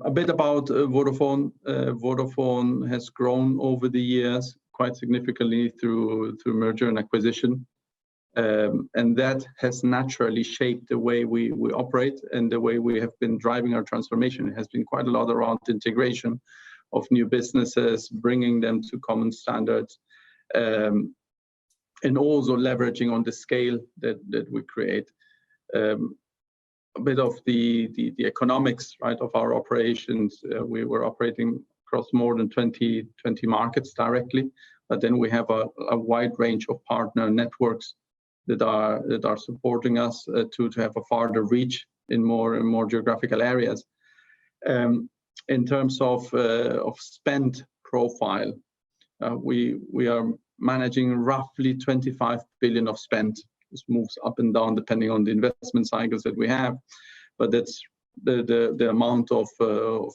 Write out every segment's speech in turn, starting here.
A bit about Vodafone. Vodafone has grown over the years quite significantly through merger and acquisition. And that has naturally shaped the way we operate and the way we have been driving our transformation. It has been quite a lot around integration of new businesses, bringing them to common standards, and also leveraging on the scale that we create. A bit of the economics, right, of our operations. We were operating across more than 20 markets directly, but then we have a wide range of partner networks that are supporting us to have a farther reach in more and more geographical areas. In terms of spend profile, we are managing roughly 25 billion of spend. This moves up and down depending on the investment cycles that we have, but that's the amount of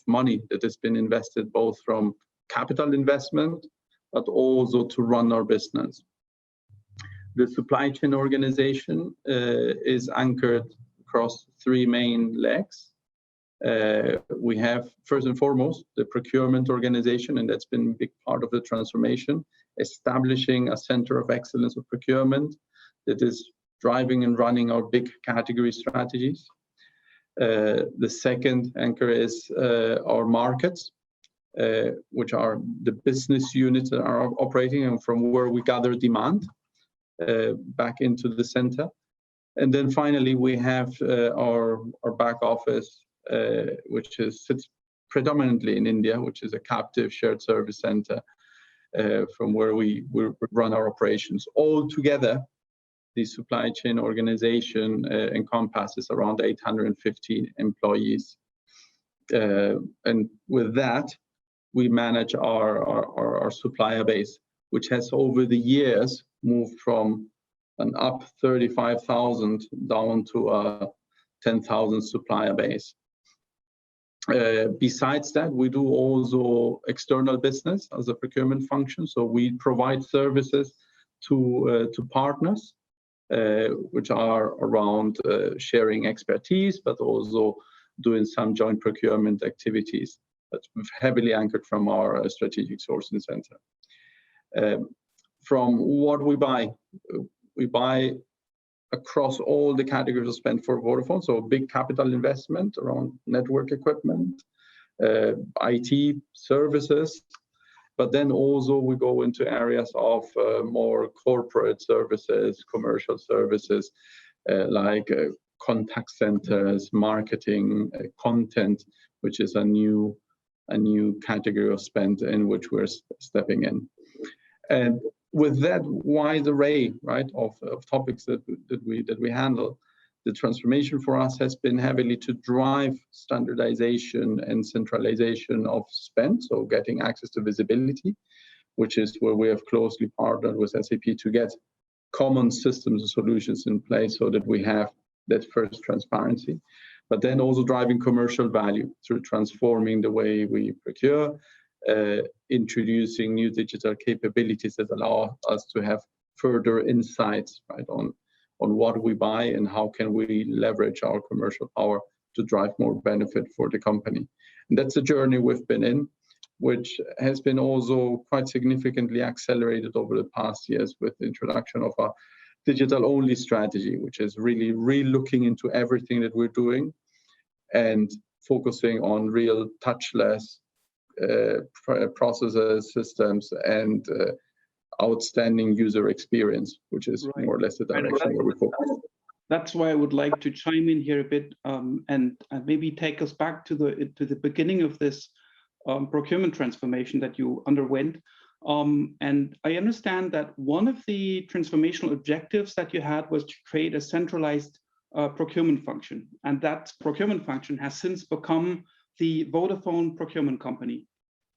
money that has been invested, both from capital investment, but also to run our business. The supply chain organization is anchored across three main legs. We have, first and foremost, the procurement organization, and that's been a big part of the transformation, establishing a center of excellence of procurement that is driving and running our big category strategies. The second anchor is our markets, which are the business units that are operating and from where we gather demand back into the center. And then finally, we have our back office, which sits predominantly in India, which is a captive shared service center from where we run our operations. All together, the supply chain organization encompasses around 850 employees. And with that, we manage our supplier base, which has over the years moved from an up 35,000 down to a 10,000 supplier base. Besides that, we do also external business as a procurement function. So we provide services to partners, which are around sharing expertise, but also doing some joint procurement activities that's heavily anchored from our strategic sourcing center. From what we buy across all the categories of spend for Vodafone, so big capital investment around network equipment, IT services, but then also we go into areas of more corporate services, commercial services, like contact centers, marketing, content, which is a new category of spend in which we're stepping in. And with that wide array, right, of topics that we handle, the transformation for us has been heavily to drive standardization and centralization of spend, so getting access to visibility, which is where we have closely partnered with SAP to get common systems and solutions in place so that we have that first transparency, but then also driving commercial value through transforming the way we procure, introducing new digital capabilities that allow us to have further insights, right, on what we buy and how can we leverage our commercial power to drive more benefit for the company. And that's a journey we've been in, which has been also quite significantly accelerated over the past years with the introduction of a digital-only strategy, which is really re-looking into everything that we're doing and focusing on real touchless processes, systems, and outstanding user experience, which is more or less the direction where we focus. That's why I would like to chime in here a bit and maybe take us back to the beginning of this procurement transformation that you underwent. And I understand that one of the transformational objectives that you had was to create a centralized procurement function, and that procurement function has since become the Vodafone Procurement Company,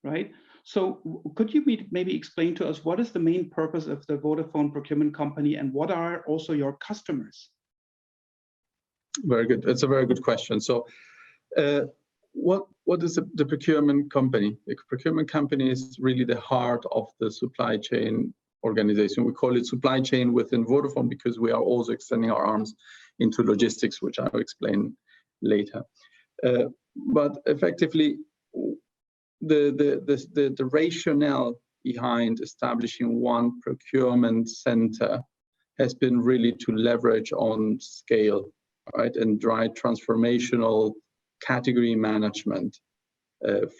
right? So could you maybe explain to us what is the main purpose of the Vodafone Procurement Company and what are also your customers? Very good. That's a very good question. So what is the procurement company? The procurement company is really the heart of the supply chain organization. We call it supply chain within Vodafone because we are also extending our arms into logistics, which I'll explain later. But effectively, the rationale behind establishing one procurement center has been really to leverage on scale, right, and drive transformational category management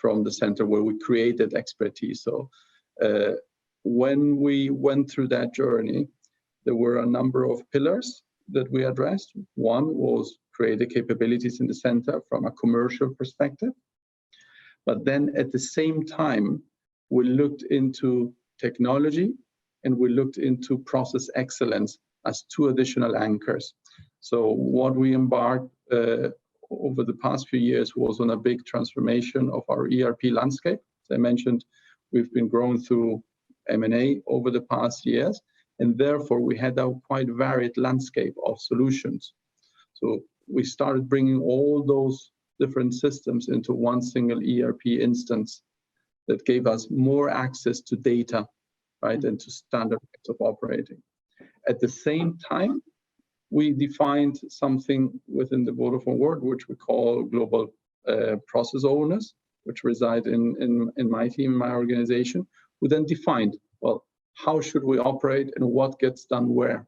from the center where we created expertise. So when we went through that journey, there were a number of pillars that we addressed. One was create the capabilities in the center from a commercial perspective. But then at the same time, we looked into technology and we looked into process excellence as two additional anchors. So what we embarked over the past few years was on a big transformation of our ERP landscape. As I mentioned, we've been growing through M&A over the past years, and therefore we had a quite varied landscape of solutions. So we started bringing all those different systems into one single ERP instance that gave us more access to data, right, and to standard ways of operating. At the same time, we defined something within the Vodafone world, which we call global process owners, which reside in my team, my organization, who then defined, well, how should we operate and what gets done where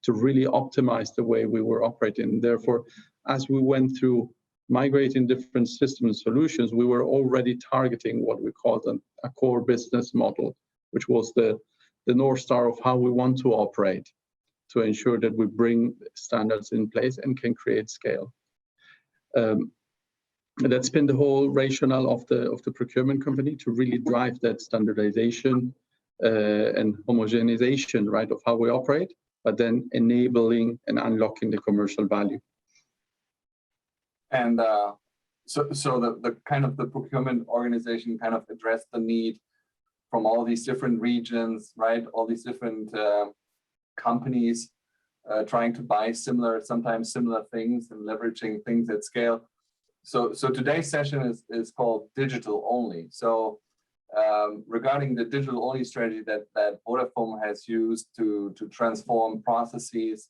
to really optimize the way we were operating. Therefore, as we went through migrating different system solutions, we were already targeting what we called a core business model, which was the North Star of how we want to operate to ensure that we bring standards in place and can create scale. That's been the whole rationale of the procurement company, to really drive that standardization and homogenization, right, of how we operate, but then enabling and unlocking the commercial value. And so the kind of the procurement organization kind of addressed the need from all these different regions, right? All these different companies trying to buy sometimes similar things and leveraging things at scale. So today's session is called Digital Only. So regarding the digital only strategy that Vodafone has used to transform processes,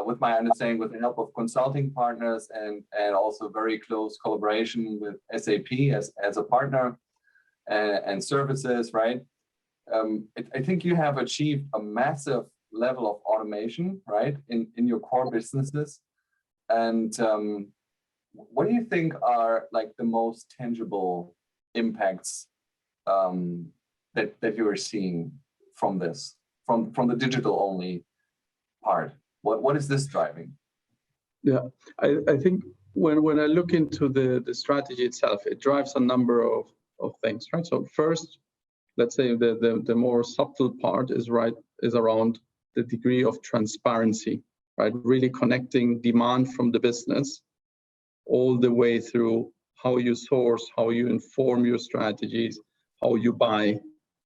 with my understanding, with the help of consulting partners and also very close collaboration with SAP as a partner and services, right? I think you have achieved a massive level of automation, right, in your core businesses. And what do you think are like the most tangible impacts that you are seeing from this, from the digital only part? What is this driving? Yeah, I think when I look into the strategy itself, it drives a number of things, right? So first, let's say the more subtle part is around the degree of transparency, right? Really connecting demand from the business all the way through how you source, how you inform your strategies, how you buy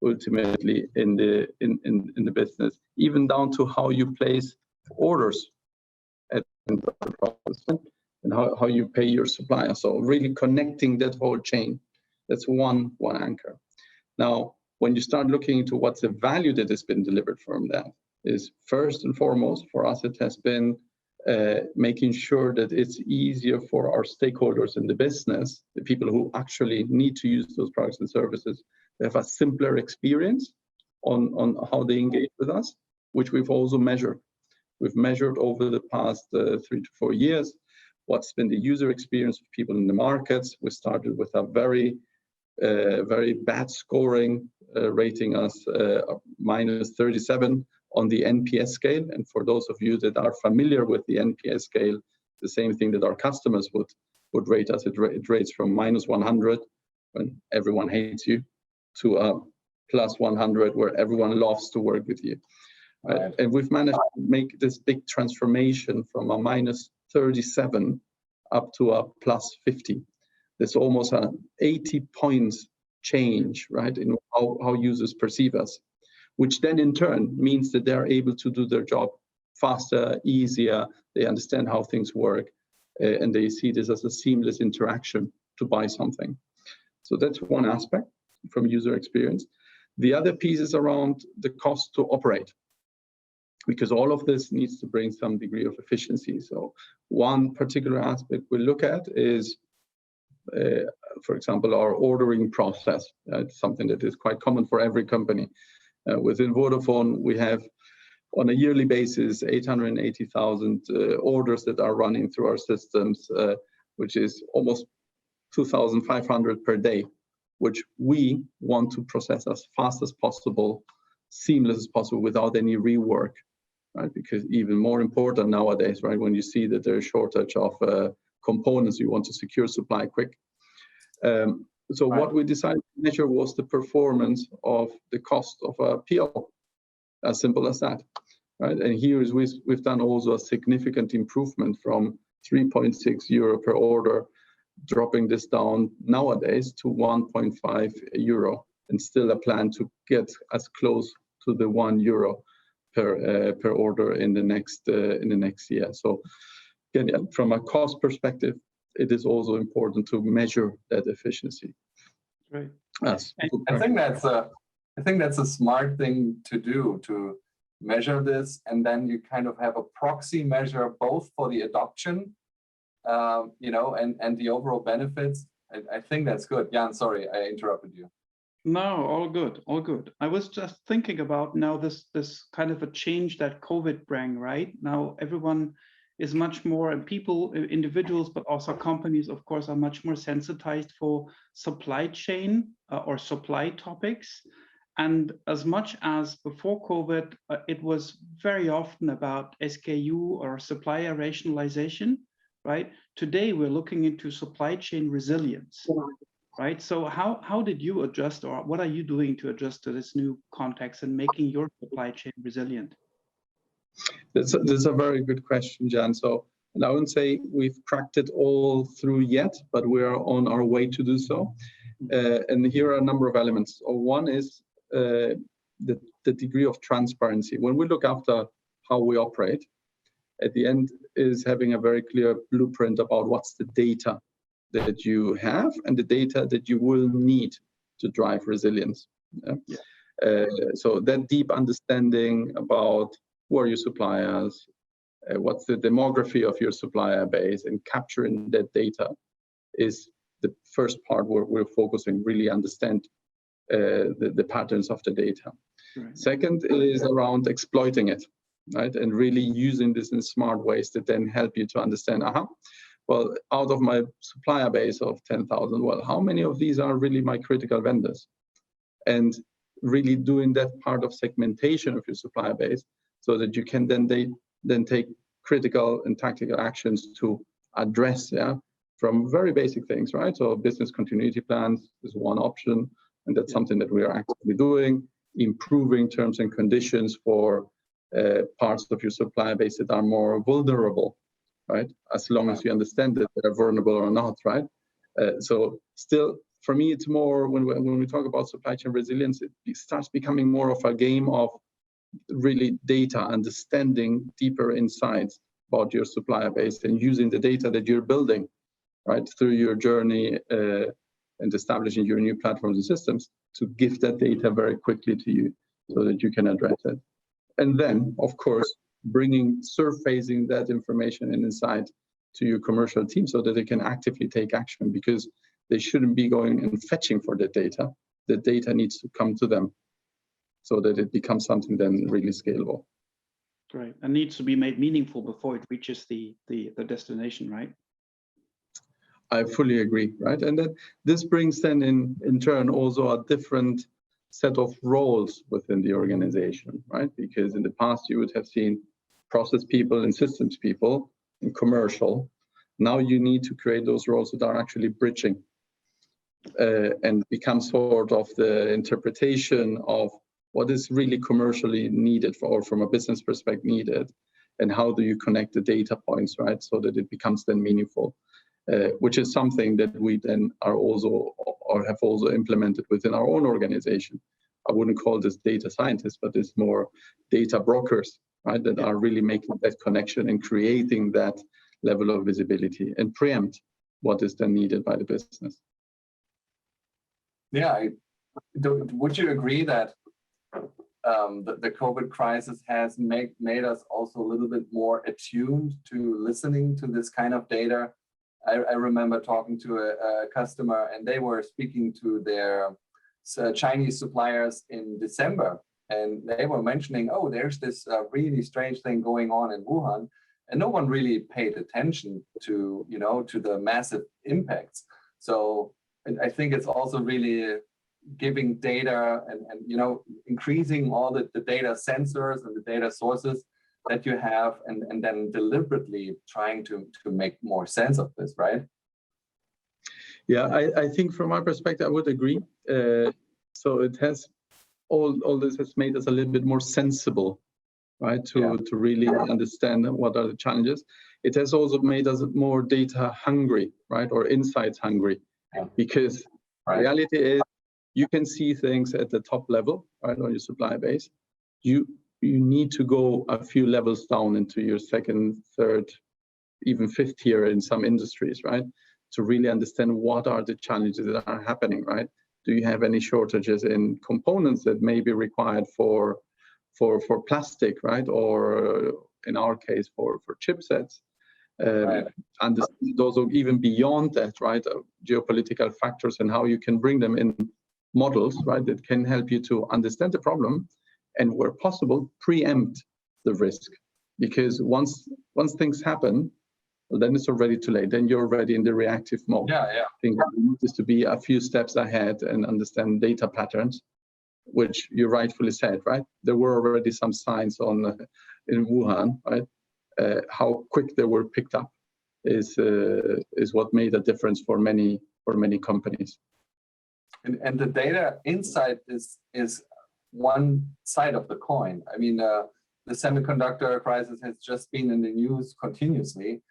ultimately in the business, even down to how you place orders at the process and how you pay your supplier. So really connecting that whole chain. That's one anchor. Now, when you start looking into what's the value that has been delivered from that, is first and foremost for us, it has been making sure that it's easier for our stakeholders in the business, the people who actually need to use those products and services, to have a simpler experience on how they engage with us, which we've also measured. We've measured over the past 3 to 4 years what's been the user experience of people in the markets. We started with a very bad scoring, rating us minus 37 on the NPS scale. And for those of you that are familiar with the NPS scale, the same thing that our customers would rate us. It rates from minus 100 when everyone hates you to a plus 100 where everyone loves to work with you. Right? And we've managed to make this big transformation from a minus 37 up to a plus 50. There's almost an 80 points change, right, in how users perceive us, which then in turn means that they're able to do their job faster, easier. They understand how things work, and they see this as a seamless interaction to buy something. So that's one aspect from user experience. The other piece is around the cost to operate, because all of this needs to bring some degree of efficiency. So one particular aspect we look at is for example, our ordering process. It's something that is quite common for every company. Within Vodafone, we have on a yearly basis 880,000 orders that are running through our systems, which is almost 2,500 per day, which we want to process as fast as possible, seamless as possible, without any rework, right? Because even more important nowadays, right, when you see that there's a shortage of components, you want to secure supply quick. So what we decided to measure was the performance of the cost of a PO, as simple as that, right? And here is we've done also a significant improvement from 3.6 euro per order, dropping this down nowadays to 1.5 euro, and still a plan to get as close to the 1 euro per order in the next year. So again, yeah, from a cost perspective, it is also important to measure that efficiency. Right. Yes. I think that's a smart thing to do, to measure this, and then you kind of have a proxy measure both for the adoption, and the overall benefits. I think that's good. Jan, sorry, I interrupted you. No, all good, all good. I was just thinking about now this kind of a change that COVID bring, right? Now everyone is much more, and people, individuals, but also companies, of course, are much more sensitized for supply chain or supply topics. And as much as before COVID, it was very often about SKU or supplier rationalization, right? Today, we're looking into supply chain resilience, right? So how did you adjust, or what are you doing to adjust to this new context and making your supply chain resilient? That's a very good question, Jan. So, and I wouldn't say we've cracked it all through yet, but we are on our way to do so. And here are a number of elements. One is the degree of transparency. When we look after how we operate, at the end is having a very clear blueprint about what's the data that you have and the data that you will need to drive resilience. Yeah? So that deep understanding about who are your suppliers, what's the demography of your supplier base, and capturing that data is the first part where we're focusing, really understand the patterns of the data. Right. Second is around exploiting it, right? And really using this in smart ways that then help you to understand, well, out of my supplier base of 10,000, well, how many of these are really my critical vendors? And really doing that part of segmentation of your supplier base so that you can then take critical and tactical actions to address, from very basic things, right? So business continuity plans is one option, and that's something that we are actively doing. Improving terms and conditions for parts of your supplier base that are more vulnerable, right? As long as you understand that they're vulnerable or not, right? So still, for me, it's more when we talk about supply chain resilience, it starts becoming more of a game of really data, understanding deeper insights about your supplier base and using the data that you're building, right, through your journey and establishing your new platforms and systems to give that data very quickly to you so that you can address it. And then, of course, surfacing that information and insight to your commercial team so that they can actively take action, because they shouldn't be going and fetching for the data. The data needs to come to them so that it becomes something then really scalable. Right, and needs to be made meaningful before it reaches the destination, right? I fully agree, right? And then this brings then in turn also a different set of roles within the organization, right? Because in the past you would have seen process people and systems people in commercial. Now you need to create those roles that are actually bridging and become sort of the interpretation of what is really commercially needed or from a business perspective needed, and how do you connect the data points, right? So that it becomes then meaningful, which is something that we then are also or have also implemented within our own organization. I wouldn't call this data scientists, but it's more data brokers, right? That are really making that connection and creating that level of visibility and preempt what is then needed by the business. Yeah, would you agree that the COVID crisis has made us also a little bit more attuned to listening to this kind of data I remember talking to a customer, and they were speaking to their Chinese suppliers in December, and they were mentioning, oh, there's this really strange thing going on in Wuhan, and no one really paid attention to, you know, to the massive impacts. So I think it's also really giving data and you know, increasing all the data sensors and the data sources that you have, and then deliberately trying to make more sense of this, right? Yeah, I think from my perspective, I would agree. So it has all this has made us a little bit more sensible, right? To really understand what are the challenges. It has also made us more data hungry, right? Or insights hungry, because reality is you can see things at the top level, right, on your supply base. You need to go a few levels down into your second, third, even fifth tier in some industries, right, to really understand what are the challenges that are happening, right? Do you have any shortages in components that may be required for plastic, right, or in our case for chipsets? And those are even beyond that, right? Geopolitical factors and how you can bring them in models, right, that can help you to understand the problem and, where possible, preempt the risk. Because once things happen, well, then it's already too late. Then you're already in the reactive mode. I think we need is to be a few steps ahead and understand data patterns, which you rightfully said, right? There were already some signs in Wuhan, right? How quick they were picked up is what made a difference for many companies. And the data insight is one side of the coin. I mean, the semiconductor crisis has just been in the news continuously,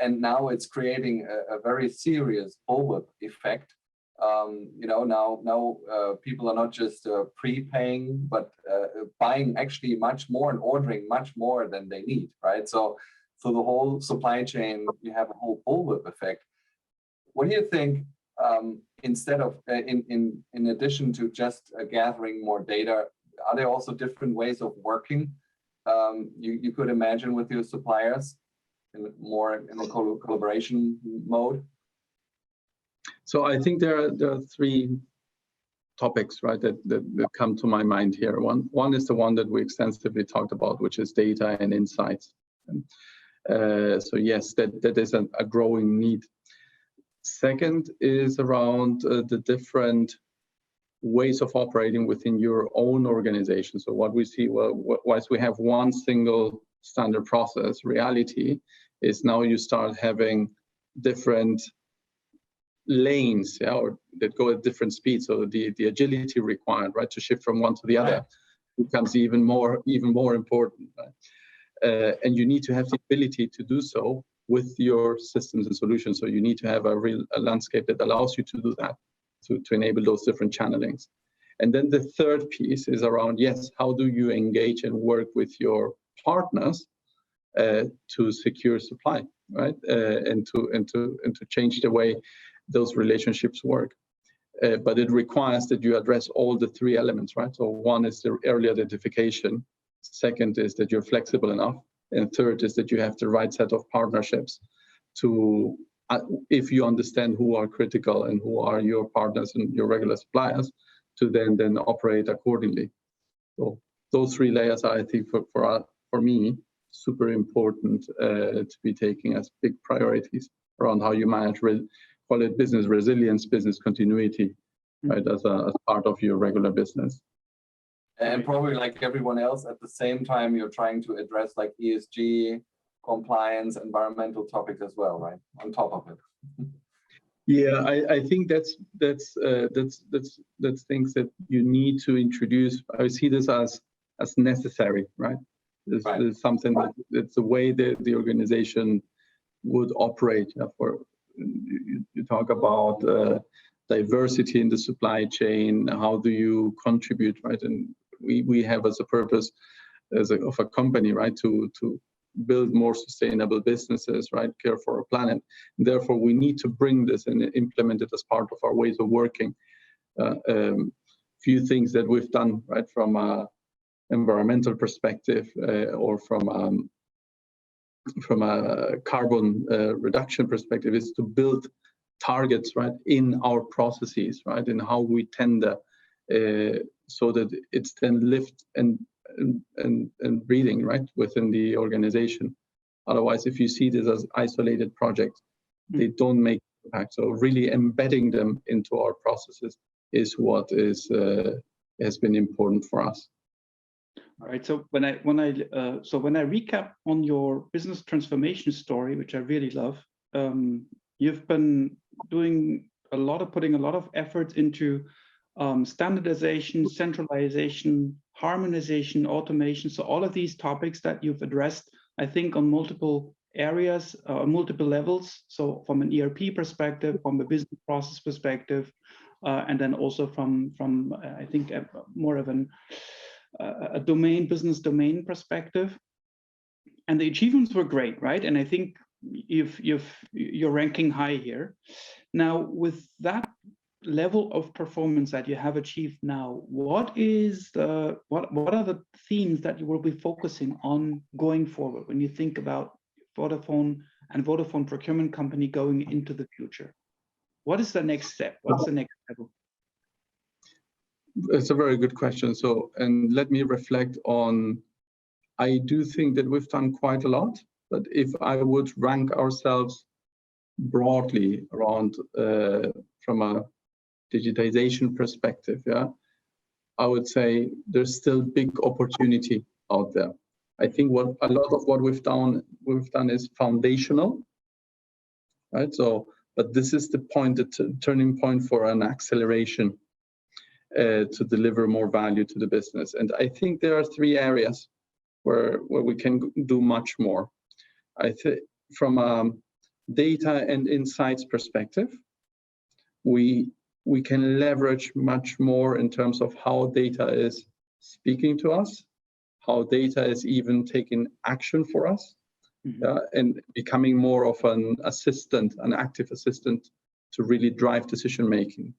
and now it's creating a very serious bullwhip effect. You know, now people are not just prepaying, but buying actually much more and ordering much more than they need, right? So the whole supply chain, you have a whole bullwhip effect. What do you think? Instead of in addition to just gathering more data, are there also different ways of working you could imagine with your suppliers more in the collaboration mode? So I think there are three topics, right, that come to my mind here. One is the one that we extensively talked about, which is data and insights. So yes, that is a growing need. Second is around the different ways of operating within your own organization. So what we see, well, once we have one single standard process, reality is now you start having different lanes, or that go at different speeds. So the agility required, right, to shift from one to the other becomes even more important. Right? And you need to have the ability to do so with your systems and solutions. So you need to have a landscape that allows you to do that, to enable those different channelings. And then the third piece is around, yes, how do you engage and work with your partners to secure supply, right? And to change the way those relationships work. But it requires that you address all the three elements, right? So one is the early identification. Second is that you're flexible enough. And third is that you have the right set of partnerships to, if you understand who are critical and who are your partners and your regular suppliers, to then operate accordingly. So those three layers are, I think, for me, super important to be taking as big priorities around how you manage, call it business resilience, business continuity, right, as part of your regular business. And probably like everyone else, at the same time, you're trying to address like ESG, compliance, environmental topics as well, right? On top of it. Yeah, I think that's things that you need to introduce. I see this as necessary, right? This is something that's the way the organization would operate. You talk about diversity in the supply chain. How do you contribute, right? And we have as a purpose of a company, right, to build more sustainable businesses, right, care for our planet. And therefore, we need to bring this and implement it as part of our ways of working. Few things that we've done, right, from an environmental perspective or from carbon reduction perspective is to build targets, right, in our processes, right, in how we tender, so that it's then lived and breathing, right, within the organization. Otherwise, if you see this as isolated projects, they don't make impact. So really embedding them into our processes is what has been important for us. All right. So when I recap on your business transformation story, which I really love, you've been putting a lot of effort into standardization, centralization, harmonization, automation. So all of these topics that you've addressed, I think, on multiple areas, multiple levels. So from an ERP perspective, from a business process perspective, and then also from I think more of a business domain perspective. And the achievements were great, right? And I think you're ranking high here. Now, with that level of performance that you have achieved now, what are the themes that you will be focusing on going forward when you think about Vodafone and Vodafone Procurement Company going into the future? What is the next step? What's the next level? It's a very good question. So, and let me reflect on, I do think that we've done quite a lot, but if I would rank ourselves broadly around from a digitization perspective, yeah, I would say there's still big opportunity out there. I think a lot of what we've done is foundational, right? So, but this is the turning point for an acceleration to deliver more value to the business. And I think there are three areas where we can do much more. I think from a data and insights perspective, we can leverage much more in terms of how data is speaking to us, how data is even taking action for us, and becoming more of an assistant, an active assistant to really drive decision making.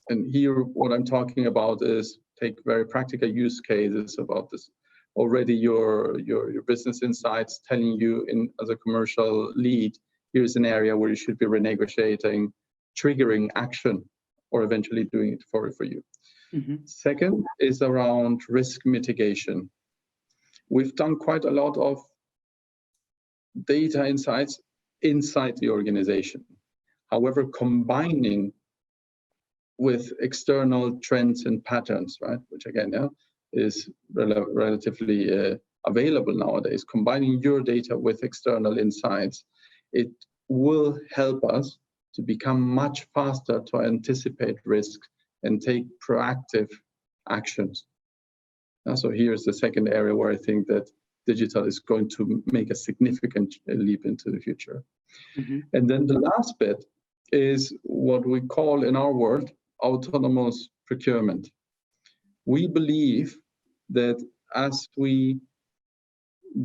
And here, what I'm talking about is take very practical use cases about this. Already your business insights telling you as a commercial lead, here's an area where you should be renegotiating, triggering action, or eventually doing it for you. Second is around risk mitigation. We've done quite a lot of data insights inside the organization. However, combining with external trends and patterns, right, which again, yeah, is relatively available nowadays, combining your data with external insights, it will help us to become much faster to anticipate risk and take proactive actions. So here's the second area where I think that digital is going to make a significant leap into the future. And then the last bit is what we call in our world autonomous procurement. We believe that as we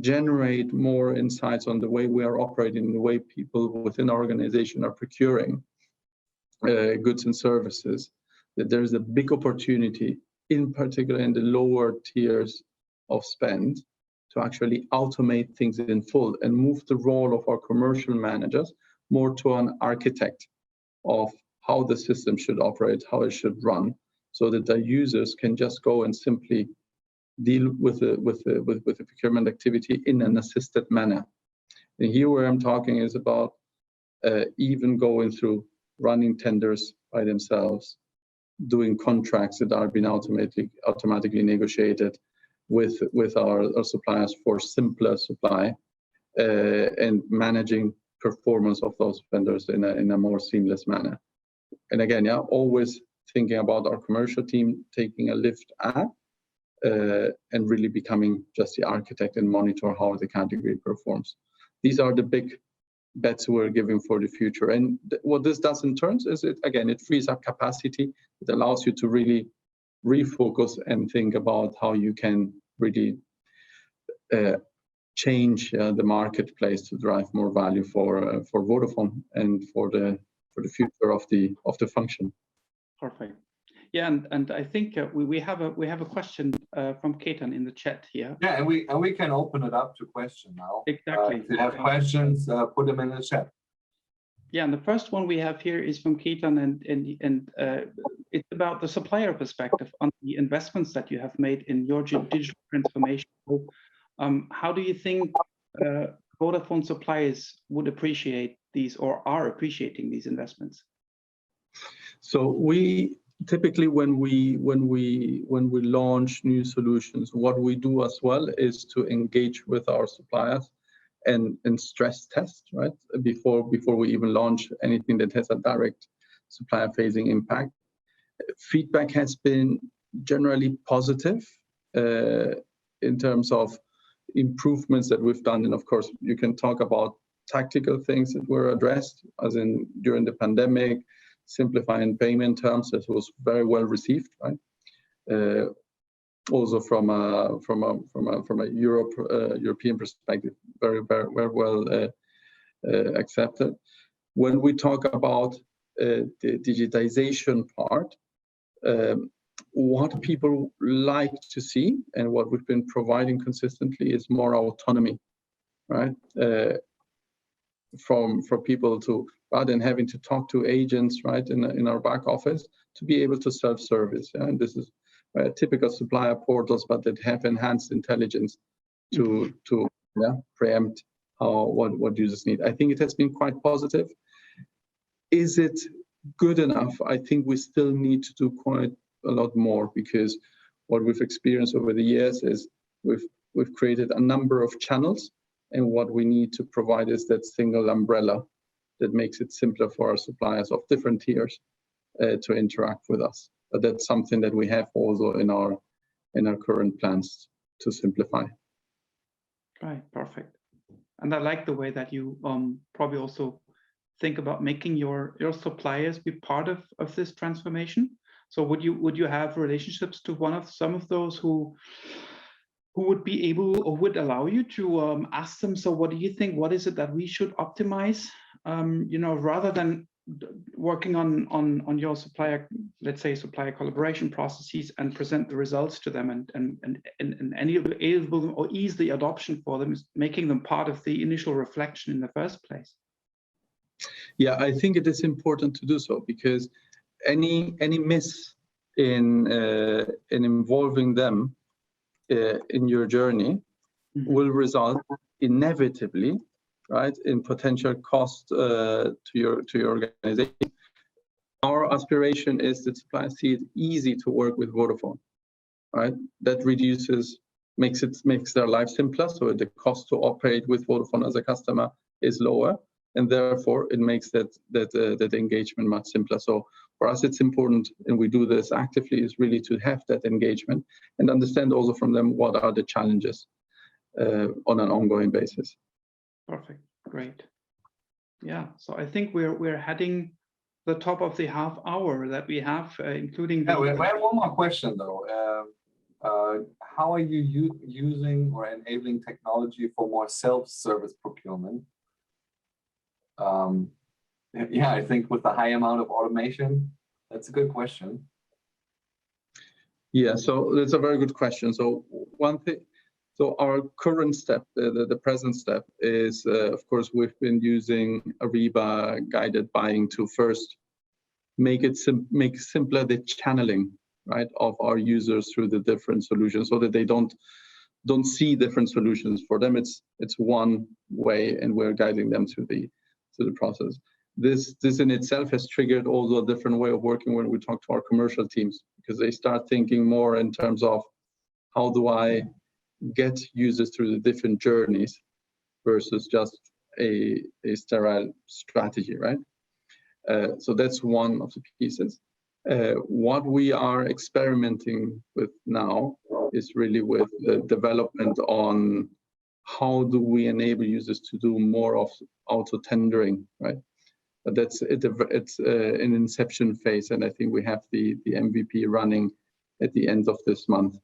generate more insights on the way we are operating, the way people within our organization are procuring goods and services, that there's a big opportunity, in particular in the lower tiers of spend, to actually automate things in full and move the role of our commercial managers more to an architect of how the system should operate, how it should run, so that the users can just go and simply deal with the procurement activity in an assisted manner. And here where I'm talking is about even going through running tenders by themselves, doing contracts that are being automatically negotiated with our suppliers for simpler supply, and managing performance of those vendors in a more seamless manner. And again, yeah, always thinking about our commercial team taking a lift up and really becoming just the architect and monitor how the category performs. These are the big bets we're giving for the future. And what this does in turn is it frees up capacity. It allows you to really refocus and think about how you can really change the marketplace to drive more value for Vodafone and for the future of the function. Perfect. Yeah, and I think we have a question from Ketan in the chat here. Yeah, and we can open it up to question now. Exactly. If you have questions, put them in the chat. Yeah, and the first one we have here is from Ketan, and it's about the supplier perspective on the investments that you have made in your digital transformation. So, how do you think Vodafone suppliers would appreciate these, or are appreciating these investments? So we typically, when we launch new solutions, what we do as well is to engage with our suppliers and stress test, right, before we even launch anything that has a direct supplier facing impact. Feedback has been generally positive in terms of improvements that we've done, and of course you can talk about tactical things that were addressed, as in during the pandemic, simplifying payment terms. That was very well received, right? Also from a European perspective, very well accepted. When we talk about the digitization part, what people like to see and what we've been providing consistently is more autonomy, right? For people to, rather than having to talk to agents, right, in our back office, to be able to self-service. Yeah? And this is typical supplier portals, but that have enhanced intelligence to preempt what users need. I think it has been quite positive. Is it good enough? I think we still need to do quite a lot more, because what we've experienced over the years is we've created a number of channels, and what we need to provide is that single umbrella that makes it simpler for our suppliers of different tiers to interact with us. But that's something that we have also in our current plans to simplify. Right, perfect. And I like the way that you probably also think about making your suppliers be part of this transformation. So would you have relationships to some of those who would be able or would allow you to ask them, so what do you think, what is it that we should optimize, rather than working on your supplier, let's say supplier collaboration processes, and present the results to them and enable or ease the adoption for them, is making them part of the initial reflection in the first place? Yeah, I think it is important to do so, because any miss in involving them in your journey will result inevitably, right, in potential cost to your organization. Our aspiration is that suppliers see it easy to work with Vodafone, right? That makes their life simpler, so the cost to operate with Vodafone as a customer is lower, and therefore it makes that engagement much simpler. So for us, it's important, and we do this actively, is really to have that engagement and understand also from them what are the challenges on an ongoing basis. Perfect, great. Yeah, so I think we're heading the top of the half hour that we have, including. Yeah, we have one more question though. How are you using or enabling technology for more self-service procurement? Yeah, I think with the high amount of automation, that's a good question. Yeah, so that's a very good question. So one thing, so our current step, the present step is, of course, we've been using Ariba guided buying to first make simpler the channeling, right, of our users through the different solutions, so that they don't see different solutions. For them, it's one way, and we're guiding them through the process. This in itself has triggered also a different way of working when we talk to our commercial teams, because they start thinking more in terms of how do I get users through the different journeys versus just a sterile strategy, right? So that's one of the pieces. What we are experimenting with now is really with the development on how do we enable users to do more of auto tendering, right? But it's an inception phase, and I think we have the MVP running at the end of this month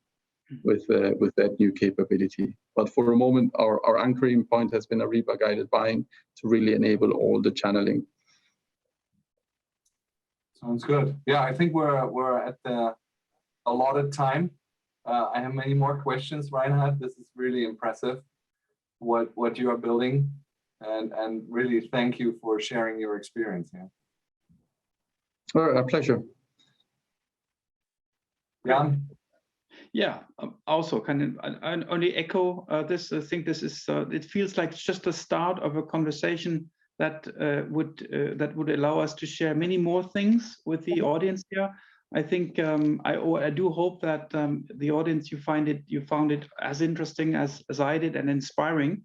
with that new capability. But for a moment, our anchoring point has been Ariba guided buying to really enable all the channeling. Sounds good. Yeah, I think we're at the allotted time. I have many more questions, Reinhard. This is really impressive, what you are building, and really thank you for sharing your experience here. A pleasure. Jan? Yeah, also kind of I only echo this. I think this is it feels like it's just the start of a conversation that would allow us to share many more things with the audience here. I think I do hope that the audience you found it as interesting as I did and inspiring.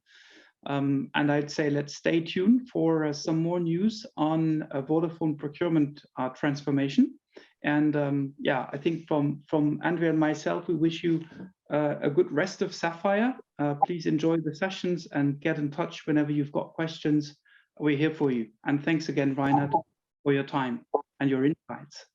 And I'd say let's stay tuned for some more news on Vodafone procurement transformation. And yeah, I think from Andrea and myself, we wish you a good rest of Sapphire. Please enjoy the sessions and get in touch whenever you've got questions. We're here for you. And thanks again, Reinhard, for your time and your insights.